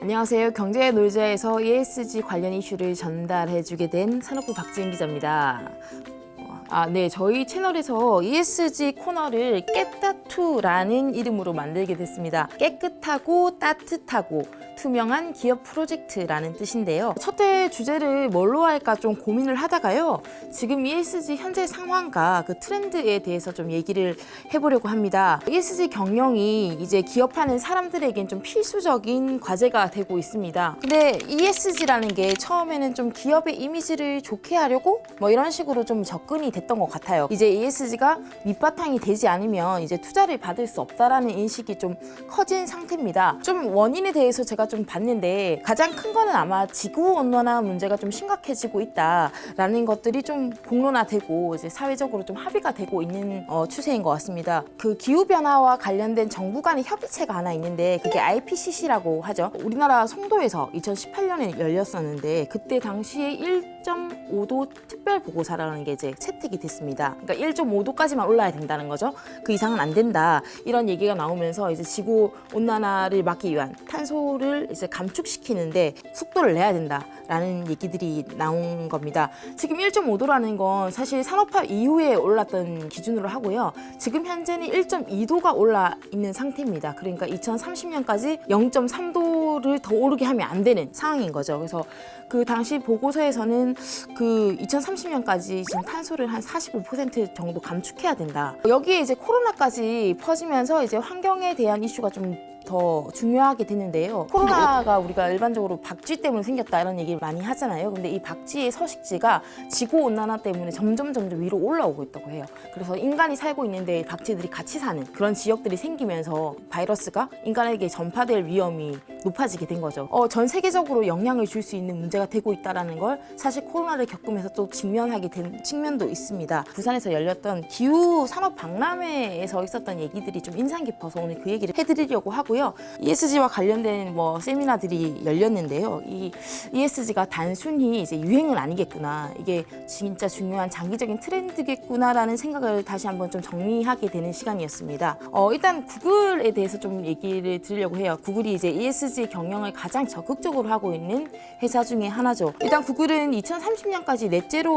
안녕하세요. 경제의 놀자에서 ESG 관련 이슈를 전달해주게 된 산업부 박지은 기자입니다. 네, 저희 채널에서 ESG 코너를 깨따투라는 이름으로 만들게 됐습니다. 깨끗하고 따뜻하고 투명한 기업 프로젝트라는 뜻인데요. 첫 회 주제를 뭘로 할까 좀 고민을 하다가요. 지금 ESG 현재 상황과 그 트렌드에 대해서 좀 얘기를 해보려고 합니다. ESG 경영이 이제 기업하는 사람들에겐 좀 필수적인 과제가 되고 있습니다. 근데 ESG라는 게 처음에는 좀 기업의 이미지를 좋게 하려고 뭐 이런 식으로 좀 접근이 됐던 것 같아요. 이제 ESG가 밑바탕이 되지 않으면 이제 투자를 받을 수 없다라는 인식이 좀 커진 상태입니다. 좀 원인에 대해서 제가 좀 봤는데 가장 큰 거는 아마 지구 온난화 문제가 좀 심각해지고 있다라는 것들이 좀 공론화되고 이제 사회적으로 좀 합의가 되고 있는 추세인 것 같습니다. 그 기후 변화와 관련된 정부 간의 협의체가 하나 있는데 그게 IPCC라고 하죠. 우리나라 송도에서 2018년에 열렸었는데 그때 당시에 1.5도 특별 보고서라는 게 이제 채택이 됐습니다. 그러니까 1.5도까지만 올라야 된다는 거죠. 그 이상은 안 된다. 이런 얘기가 나오면서 이제 지구 온난화를 막기 위한 탄소를 이제 감축시키는데 속도를 내야 된다라는 얘기들이 나온 겁니다. 지금 1.5도라는 건 사실 산업화 이후에 올랐던 기준으로 하고요. 지금 현재는 1.2도가 올라 있는 상태입니다. 그러니까 2030년까지 0.3도를 더 오르게 하면 안 되는 상황인 거죠. 그래서 그 당시 보고서에서는 그 2030년까지 지금 탄소를 한 45% 정도 감축해야 된다. 여기에 이제 코로나까지 퍼지면서 이제 환경에 대한 이슈가 좀 더 중요하게 됐는데요. 코로나가 우리가 일반적으로 박쥐 때문에 생겼다 이런 얘기를 많이 하잖아요. 근데 이 박쥐의 서식지가 지구온난화 때문에 점점 위로 올라오고 있다고 해요. 그래서 인간이 살고 있는데 박쥐들이 같이 사는 그런 지역들이 생기면서 바이러스가 인간에게 전파될 위험이 높아지게 된 거죠. 전 세계적으로 영향을 줄 수 있는 문제가 되고 있다는 걸 사실 코로나를 겪으면서 또 직면하게 된 측면도 있습니다. 부산에서 열렸던 기후 산업 박람회에서 있었던 얘기들이 좀 인상 깊어서 오늘 그 얘기를 해드리려고 하고요. ESG와 관련된 세미나들이 열렸는데요. 이 ESG가 단순히 이제 유행은 아니겠구나. 이게 진짜 중요한 장기적인 트렌드겠구나라는 생각을 다시 한번 좀 정리하게 되는 시간이었습니다. 일단 구글에 대해서 좀 얘기를 드리려고 해요. 구글이 이제 ESG 경영을 가장 적극적으로 하고 있는 회사 중에 하나죠. 일단 구글은 2030년까지 넷제로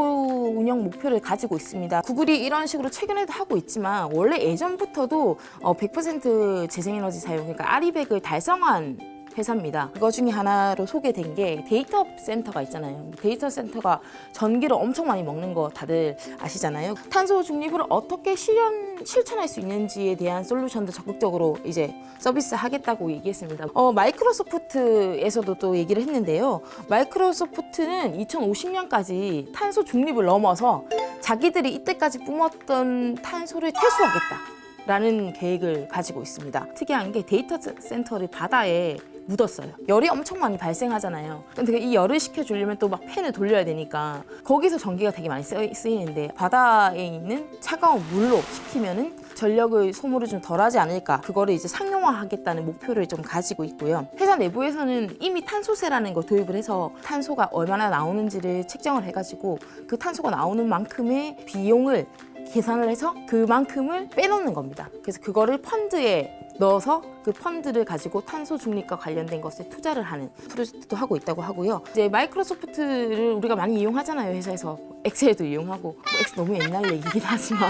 운영 목표를 가지고 있습니다. 구글이 이런 식으로 최근에도 하고 있지만 원래 예전부터도 100% 재생에너지 사용, 그러니까 아리백을 달성한 회사입니다. 그거 중에 하나로 소개된 게 데이터 센터가 있잖아요. 데이터 센터가 전기를 엄청 많이 먹는 거 다들 아시잖아요. 탄소 중립을 어떻게 실천할 수 있는지에 대한 솔루션도 적극적으로 이제 서비스하겠다고 얘기했습니다. 마이크로소프트에서도 또 얘기를 했는데요. 마이크로소프트는 2050년까지 탄소 중립을 넘어서 자기들이 이때까지 뿜었던 탄소를 퇴수하겠다 라는 계획을 가지고 있습니다. 특이한 게 데이터 센터를 바다에 묻었어요. 열이 엄청 많이 발생하잖아요. 근데 이 열을 식혀주려면 또 막 팬을 돌려야 되니까 거기서 전기가 되게 많이 쓰이는데 바다에 있는 차가운 물로 식히면은 전력의 소모를 좀 덜하지 않을까. 그거를 이제 상용화하겠다는 목표를 좀 가지고 있고요. 회사 내부에서는 이미 탄소세라는 거 도입을 해서 탄소가 얼마나 나오는지를 책정을 해가지고 그 탄소가 나오는 만큼의 비용을 계산을 해서 그만큼을 빼놓는 겁니다. 그래서 그거를 펀드에 넣어서 그 펀드를 가지고 탄소 중립과 관련된 것에 투자를 하는 프로젝트도 하고 있다고 하고요. 이제 마이크로소프트를 우리가 많이 이용하잖아요, 회사에서. 엑셀도 이용하고. 엑셀 너무 옛날 얘기긴 하지만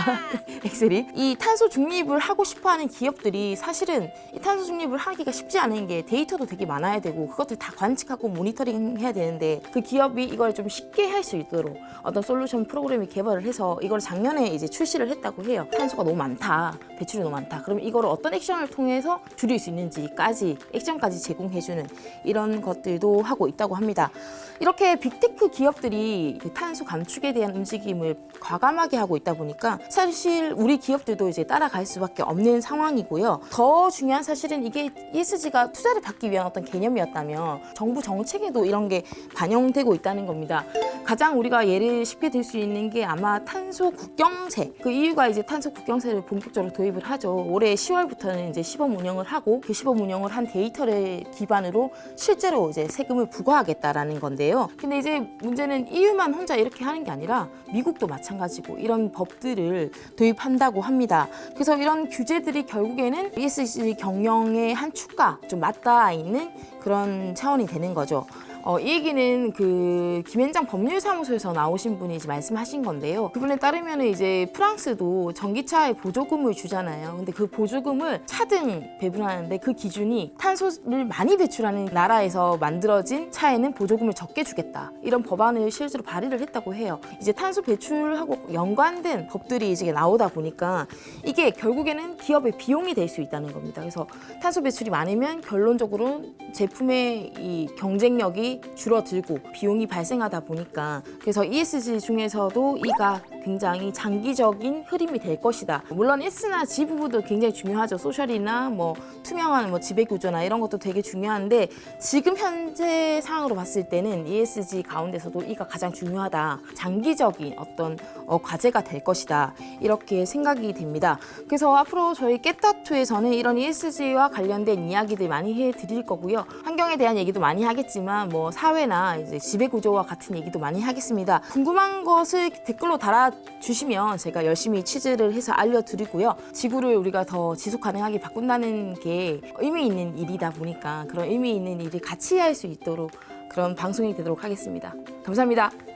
엑셀이. 이 탄소 중립을 하고 싶어하는 기업들이 사실은 이 탄소 중립을 하기가 쉽지 않은 게 데이터도 되게 많아야 되고 그것들 다 관측하고 모니터링 해야 되는데 그 기업이 이걸 좀 쉽게 할 수 있도록 어떤 솔루션 프로그램을 개발을 해서 이걸 작년에 이제 출시를 했다고 해요. 탄소가 너무 많다, 배출이 너무 많다. 그럼 이거를 어떤 액션을 통해서 줄일 수 있는지까지 액션까지 제공해주는 이런 것들도 하고 있다고 합니다. 이렇게 빅테크 기업들이 그 탄소 감축에 대한 움직임을 과감하게 하고 있다 보니까 사실 우리 기업들도 이제 따라갈 수밖에 없는 상황이고요. 더 중요한 사실은 이게 ESG가 투자를 받기 위한 어떤 개념이었다면 정부 정책에도 이런 게 반영되고 있다는 겁니다. 가장 우리가 예를 쉽게 들 수 있는 게 아마 탄소 국경세. 그 EU가 이제 탄소 국경세를 본격적으로 도입을 하죠. 올해 10월부터는 이제 시범 운영을 하고 그 시범 운영을 한 데이터를 기반으로 실제로 이제 세금을 부과하겠다라는 건데요. 근데 이제 문제는 EU만 혼자 이렇게 하는 게 아니라 미국도 마찬가지고 이런 법들을 도입한다고 합니다. 그래서 이런 규제들이 결국에는 ESG 경영의 한 축과 좀 맞닿아 있는 그런 차원이 되는 거죠. 이 얘기는 그 김현장 법률사무소에서 나오신 분이 이제 말씀하신 건데요. 그분에 따르면 이제 프랑스도 전기차에 보조금을 주잖아요. 근데 그 보조금을 차등 배분하는데 그 기준이 탄소를 많이 배출하는 나라에서 만들어진 차에는 보조금을 적게 주겠다. 이런 법안을 실제로 발의를 했다고 해요. 이제 탄소 배출하고 연관된 법들이 이제 나오다 보니까 이게 결국에는 기업의 비용이 될 수 있다는 겁니다. 그래서 탄소 배출이 많으면 결론적으로 제품의 이 경쟁력이 줄어들고 비용이 발생하다 보니까 그래서 ESG 중에서도 이가 굉장히 장기적인 흐름이 될 것이다. 물론 S나 G 부분도 굉장히 중요하죠. 소셜이나 뭐 투명한 뭐 지배 구조나 이런 것도 되게 중요한데 지금 현재 상황으로 봤을 때는 ESG 가운데서도 이가 가장 중요하다. 장기적인 어떤 과제가 될 것이다. 이렇게 생각이 됩니다. 그래서 앞으로 저희 깨따투에서는 이런 ESG와 관련된 이야기들 많이 해드릴 거고요. 환경에 대한 얘기도 많이 하겠지만 뭐 사회나 이제 지배 구조와 같은 얘기도 많이 하겠습니다. 궁금한 것을 댓글로 달아주시면 제가 열심히 취재를 해서 알려드리고요. 지구를 우리가 더 지속 가능하게 바꾼다는 게 의미 있는 일이다 보니까 그런 의미 있는 일을 같이 할 수 있도록 그런 방송이 되도록 하겠습니다. 감사합니다.